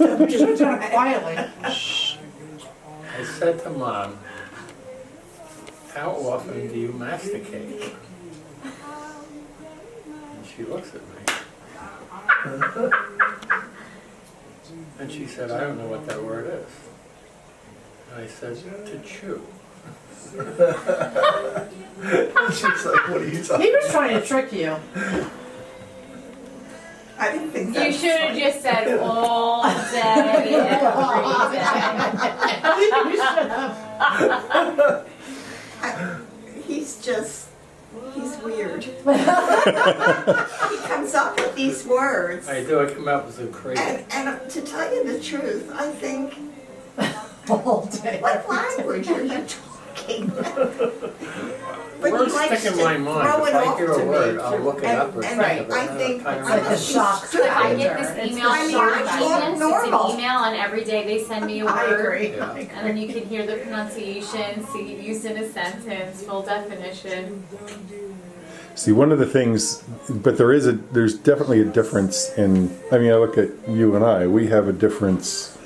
You should have done it quietly. I said to Mom, how often do you masticate? And she looks at me. And she said, I don't know what that word is. And I said, to chew. She's like, what are you talking He was trying to trick you. I didn't think You that should have just said all day, every day. You should have. He's weird. He comes up with these words. I do, I come out with some crazy. And to tell you the truth, I think, All day. what language are you talking? But Words he likes stick in to my mind. throw If it I off hear to a word, me. I'll look it up or And think of it. I think I don't It's like know. the shock So if I get factor. this email I mean, from I talk Genius, normal. it's an email, and every day they send me a I word. agree. Yeah. I agree. And then you can hear the pronunciation, see it used in a sentence, full definition. See, one of the things, but there's definitely a difference in, I mean, I look at you and I, we have a difference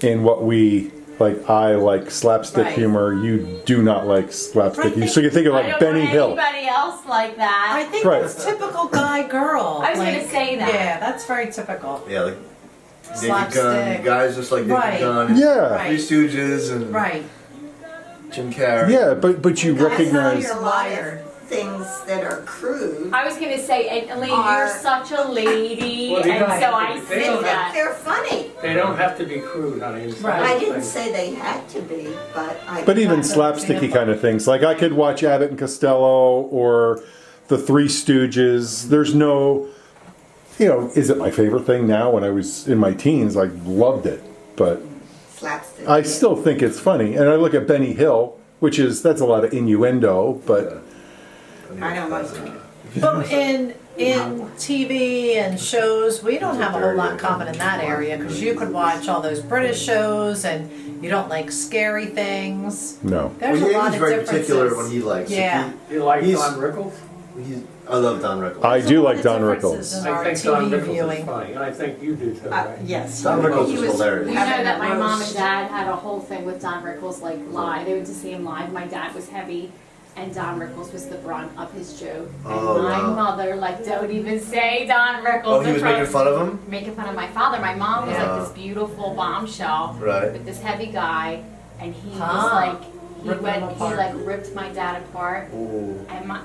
in what we, like, I like slapstick Right. humor, you do not like slapstick humor. So you think of I like don't Benny know Hill. anybody else like I that. think Right. that's typical guy-girl. I was gonna say that. Yeah, that's very typical. Yeah, like Naked Slapstick. Gun, guys just like Naked Right. Gun, and Yeah. Right. Three Stooges, and Right. Jim Carrey. Yeah, but you I know recognize, you're wired. Things that are crude. I was gonna say, and Elaine, Are- you're such a lady, Well, they and don't so have I to be- see they don't that. They're funny. They don't have to be crude, honey. It's Right. not I a didn't thing. say they had to be, but but even That's an slapsticky example. kind of things. Like I could watch Abbott and Costello or the Three Stooges. There's no, is it my favorite thing now? When I was in my teens, I loved it. But slapstick. I still think it's funny. And I look at Benny Hill, that's a lot of innuendo, but I don't like it. But in TV and shows, we don't have a whole lot common in that area because you could watch all those British shows and you don't like scary things. no. There's Well, a lot he's of very differences. particular when he likes. Yeah. You like He's- Don Rickles? I love Don Rickles. I There's do a lot like of Don differences Rickles. in I our think Don TV Rickles viewing. is funny, and I think you do too, right? Yes. Don Rickles He is was hilarious. You know having that my a mom and roast. dad had a whole thing with Don Rickles, like live. They went to see him live. My dad was heavy, and Don Rickles was the brunt of his joke. And Oh, my wow. mother, like, don't even say Don Rickles. Oh, he in was front making fun of him? Making fun of my father. My mom was Yeah. like this beautiful bombshell Right. with this heavy guy, and he was Huh. like, he Ripping him went, he apart. like ripped my dad apart. Ooh. And my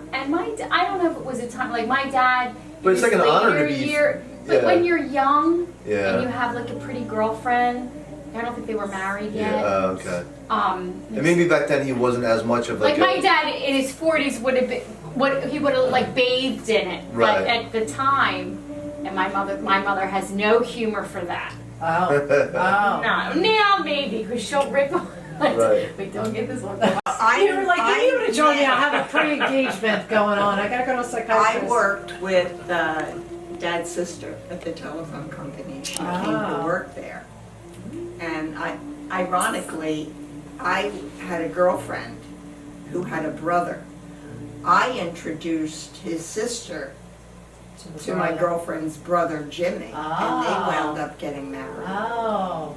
I don't know if it was a time like my dad. But it's in like his an honor later to be- But yeah. when you're young Yeah. and you have like a pretty girlfriend, I don't think they were married Yeah. yet. Okay. Um, And maybe back then he wasn't as much of like a. my dad in his 40s would have been, he would have like bathed in it, Right. but at the time, and my mother has no humor for that. Oh. Oh. No, now maybe because she'll rip. Right. Wait, don't get this one. You were like, you would have joined me. I have a pre-engagement going on. I gotta go to a I psychiatrist. worked with Dad's sister at the telephone company. She came to work there. And ironically, I had a girlfriend who had a brother. I introduced his sister to my girlfriend's brother, Jimmy, and they wound up getting married. Oh.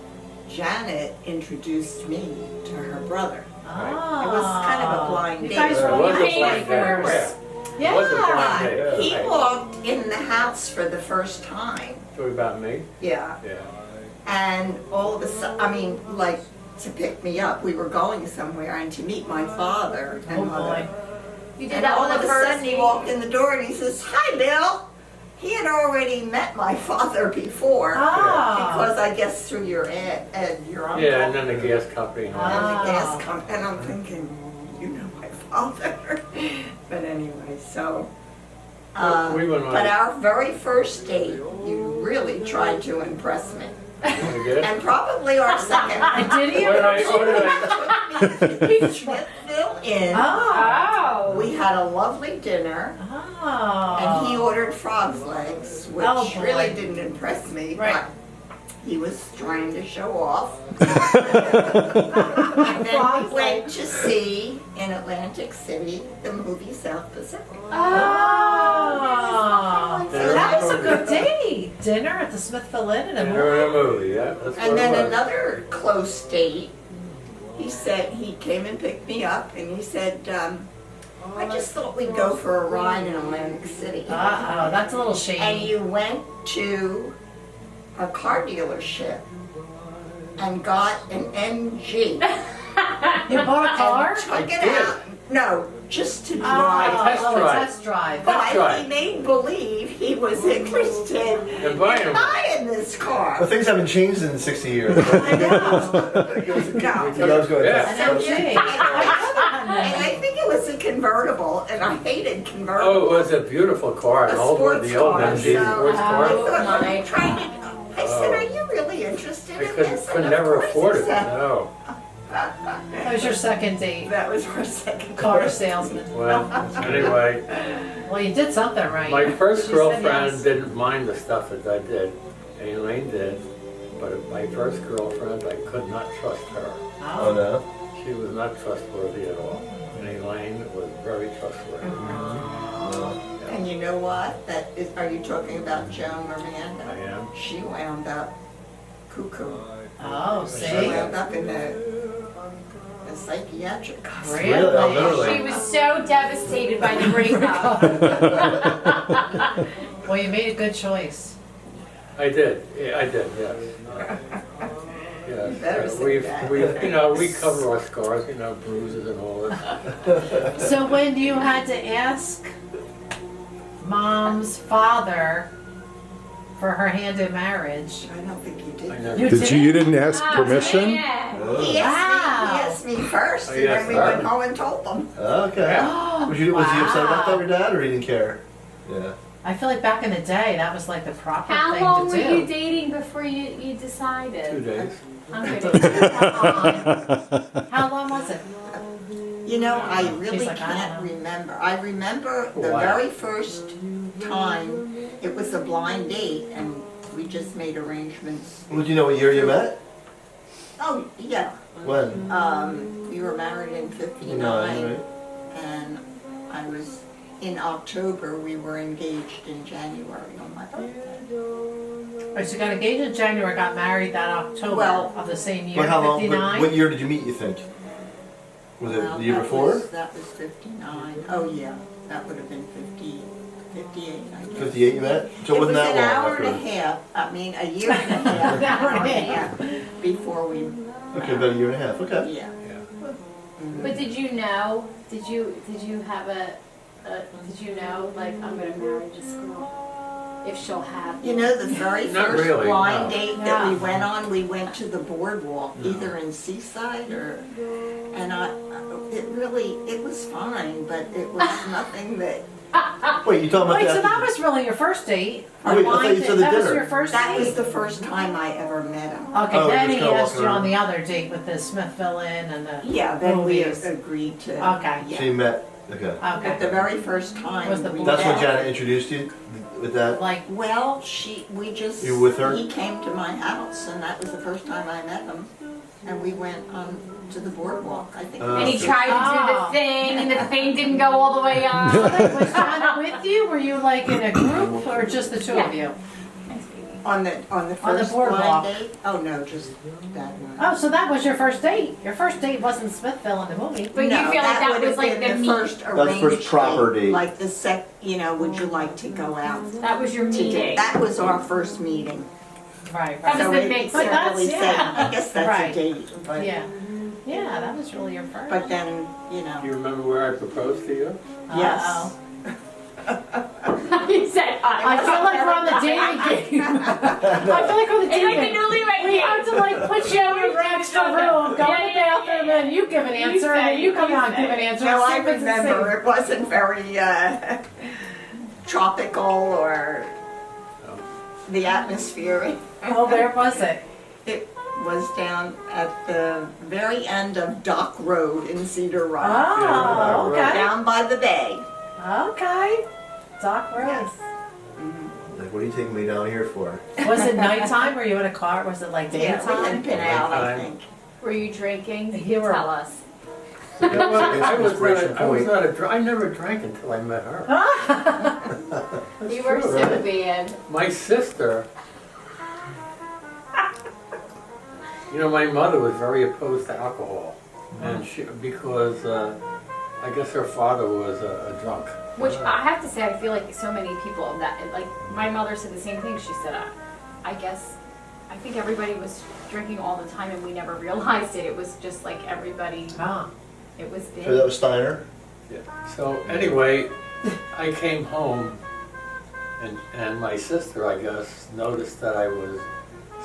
Janet introduced me to her brother. Oh. It was kind of a blind You date. guys were It was a like blind date, neighbors. yeah. It was a blind Yeah, date, he right. walked in the house for the first time. Talking about me? Yeah. Yeah. And all of a sudden, I mean, like, to pick me up, we were going somewhere and to meet my father and Oh mother. boy. You did And that all on of the a first sudden he date? walked in the door and he says, "Hi, Bill." He had already met my father before. Ah. Because I guess through your aunt, your uncle. Yeah, and then the gas company. And Ah. the gas company, and I'm thinking, you know my father. But anyway, so. We went on. But our very first date, you really tried to impress me. We did? And probably our second. Did he? What did I- He took Phil in. Oh. We had a lovely dinner, Oh. and he ordered frog's legs, which Oh, boy. really didn't impress me. Right. But he was trying to show off. And then we Frog's went legs. to see in Atlantic City the movie South Pacific. Oh. Yeah. That was a good date. dinner at the Smithville Inn and a Dinner and a movie? movie, yeah, that's what And then it was. another close date, he said, he came and picked me up and he said, I just thought we'd go for a ride in Atlantic City. Uh-oh, that's a little And shady. you went to a car dealership and got an MG. You bought a car? And took I it did. out. No, just to Oh, drive. test oh, a drive. test drive. That's But right. he made believe he was interested In in buying one. buying this car. Well, things haven't changed in 60 years. I know. No. He loves going Yeah. An MG. And I think it was a convertible, and I hated convertibles. Oh, it was a beautiful car, an A old one, sports the old car, MG so- sports I car. thought, my I'm trying to, I said, Oh. are you really interested I in this? could And never of course afford he it, said- no. That was your second date. That was our second Car date. salesman. Well, anyway, Well, you did something right. my first She said girlfriend yes. didn't mind the stuff that I did, and Elaine did, but my first girlfriend, I could not trust her. Oh, no. She was not trustworthy at all, and Elaine was very trustworthy. And you know what? That is, are you talking about Joan Miranda? I am. She wound up cuckoo. Oh, She see? wound up in a psychiatric hospital. Really? Oh, literally. She was so devastated by the breakup. Well, you made a good choice. I did, yeah, I did, yes. Yes, better say we've, that. you know, we cover our scars, you know, bruises and all this. So when you had to ask Mom's father for her hand in marriage, I don't think you did. I know. You Did you didn't ask Ah, permission? yeah. He Wow. asked me first, Oh, and yes, then we sir. went home and told them. Okay. Was he upset about that, Wow. your dad, or he didn't care? Yeah. I feel like back in the day, that was like the proper How thing long to were do. you dating before you decided? 2 days. I'm kidding. How long was it? You know, I really She's like, I can't don't know. remember. I remember the Wow. very first time, it was a blind date, and we just made arrangements. Well, do you know what year you met? Oh, yeah. When? We were married in 59, Right? and I was, in October, we were engaged in January on my birthday. Right, so you got engaged in January, got married that October Well- of the same year, But how long? 59? What year did you meet, you think? Was it Well, the year that before? That was 59. Oh, yeah, that would have been 58, I guess. 58 you met? So it It was wasn't that an long hour after. and a half, I mean, a year and a half, An hour and a half. before we, Okay, about a year and a half. Okay. yeah. Yeah. But did you know? Did you have did you know, like, I'm gonna marry this girl if she'll have me? You know, the very Not first really, blind no. date that we Yeah. went on, we went to the boardwalk, No. either in Seaside or, and it was fine, but it was nothing that, Wait, you talking about Wait, that? so that was really your first date? Oh, wait, I thought you said the That was dinner. your first that was date? the first time I ever met him. Okay, Oh, then you he just kinda asked walk you on around. the other date with the Smithville Inn and the, Yeah, then we Movies. agreed to. Okay. So Yeah. you met. Okay. But the okay, very first time Was the we That's when met- Janet introduced you with that. like, Well, we just. You with her? He came to my house, and that was the first time I met him, and we went on to the boardwalk, I think. And he Okay. tried to do Oh. the thing, and the thing didn't go all the way up. was Janet with you? Were you like in a group or just the two of you? On the first boardwalk. blind date? Oh, no, just that one. Oh, so that was your first date? Your first date wasn't Smithville in the movie? But you No, feel like that would was have like been the meet. first the first arranged proper date. Like would you like to go out? That was your to meeting. date? That was our first meeting. Right, That right. was So the it mix. can't But that's- really say, yeah. I guess that's Right. a date, but, Yeah. Yeah, that was really your first. but then, Do you remember where I proposed to you? yes. Uh-oh. He said, I feel like we're on the dating game. I feel like we're on the It's like the dating game. newlywed We game. have to like put you in an extra room, go in the bathroom, and you give an answer, and then you come out and give an answer. No, See I if it's the same. remember, it wasn't very tropical or the atmosphere. Oh, where was it? It was down at the very end of Dock Road in Cedar Rock, Oh, okay. down by the bay. Okay. Dock Road. Yes. Like, what are you taking me down here for? Was it nighttime? Were you in a car? Was it like Yeah, we had daytime? been out, I Daytime. think. Were you drinking? You were- Tell us. You know what? I was Inspiration not, I was point. not a, I never drank until I met her. That's You were true, so right? bad. My sister, you know, my mother was very opposed to alcohol, and because I guess her father was a drunk. Which I have to say, I feel like so many people that, like, my mother said the same thing. She said, I think everybody was drinking all the time and we never realized it. It was just like everybody, Ah. it was big. So that was Steiner? Yeah. So anyway, I came home, and my sister, I guess, noticed that I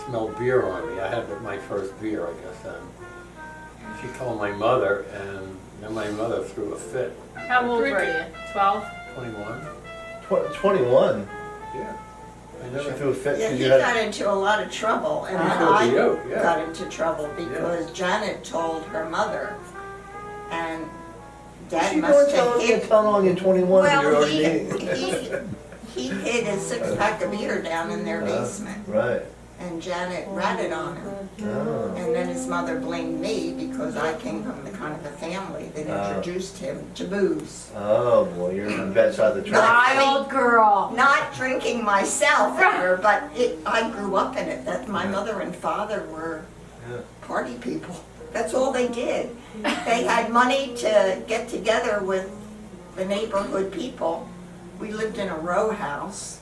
smelled beer on me. I had my first beer, I guess, and she told my mother, and then my mother threw a fit. How old were you? 12? 21? 21. Yeah. I She never. threw a fit Yeah, because he you got had. into a lot of trouble, and then So I did you, yeah. got into trouble because Janet told her mother, and Dad She must going have telling hid. on you 21 and you're Well, already he dating. he hid a 6-pack of beer down in their basement, Right. and Janet ratted on him. Oh. And then his mother blamed me because I came from the kind of a family that introduced him to booze. Oh, boy, you're on the bad side of the track. Wild girl. Not drinking myself ever, but I grew up in it. That my mother and father were Yeah. party people. That's all they did. They had money to get together with the neighborhood people. We lived in a row house.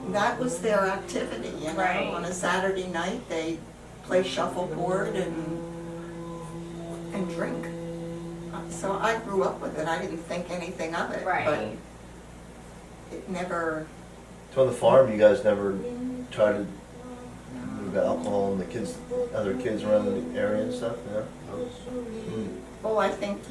That was their activity, you know. Right. On a Saturday night, they play shuffleboard and drink. So I grew up with it. I didn't think anything of it. But Right. it never. So on the farm, you guys never tried to move alcohol and other kids around the area and stuff, you know? Oh, I think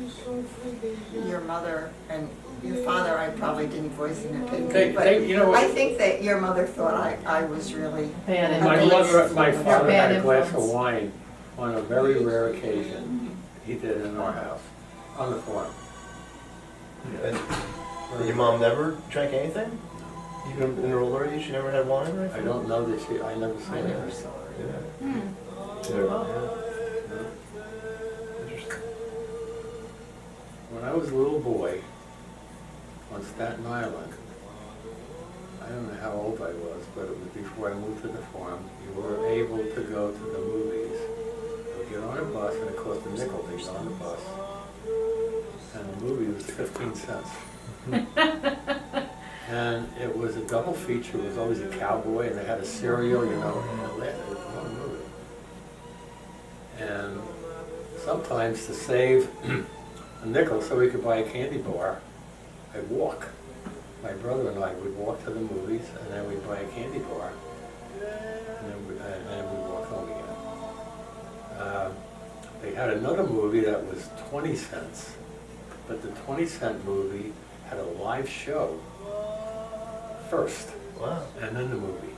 your mother and your father, I probably didn't voice an opinion, but You know I what? think that your mother thought I was really. Bad My influence. father Bad had a glass of influence. wine on a very rare occasion. He did in our house, on the farm. And your mom never drank anything? Even in her older age, she never had wine or I anything? don't know that I never I seen never her. saw her. Yeah. Hmm. Interesting. When I was a little boy on Staten Island, I don't know how old I was, but it was before I moved to the farm, you were able to go to the movies. You would get on a bus, and it cost a nickel to get on the bus. And the movie was 15 cents. And it was a double feature. It was always a cowboy, and they had a cereal, you know, and it was one movie. And sometimes to save a nickel so we could buy a candy bar, I'd walk. My brother and I would walk to the movies, and then we'd buy a candy bar, and then we'd walk home again. They had another movie that was 20 cents, but the 20-cent movie had a live show first, Wow. and then the movie.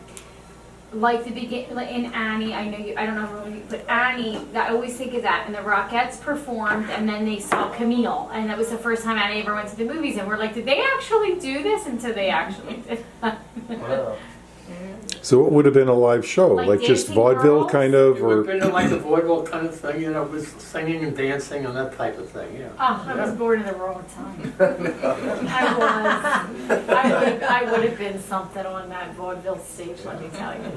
Like the begin, like in Annie, I know you. I don't know, but Annie. I always think of that. And the Rockettes performed, and then they saw Camille, and that was the first time Annie ever went to the movies. And we're like, did they actually do this? And so they actually did. Wow. So what would have been a live show? Like Like just Dancing vaudeville Girls? kind It of, would or? have been like a vaudeville kind of thing, you know, it was singing and dancing and that type of thing, yeah. Oh, I was born in the wrong time. I was. I would have been something on that vaudeville stage. Let me tell you.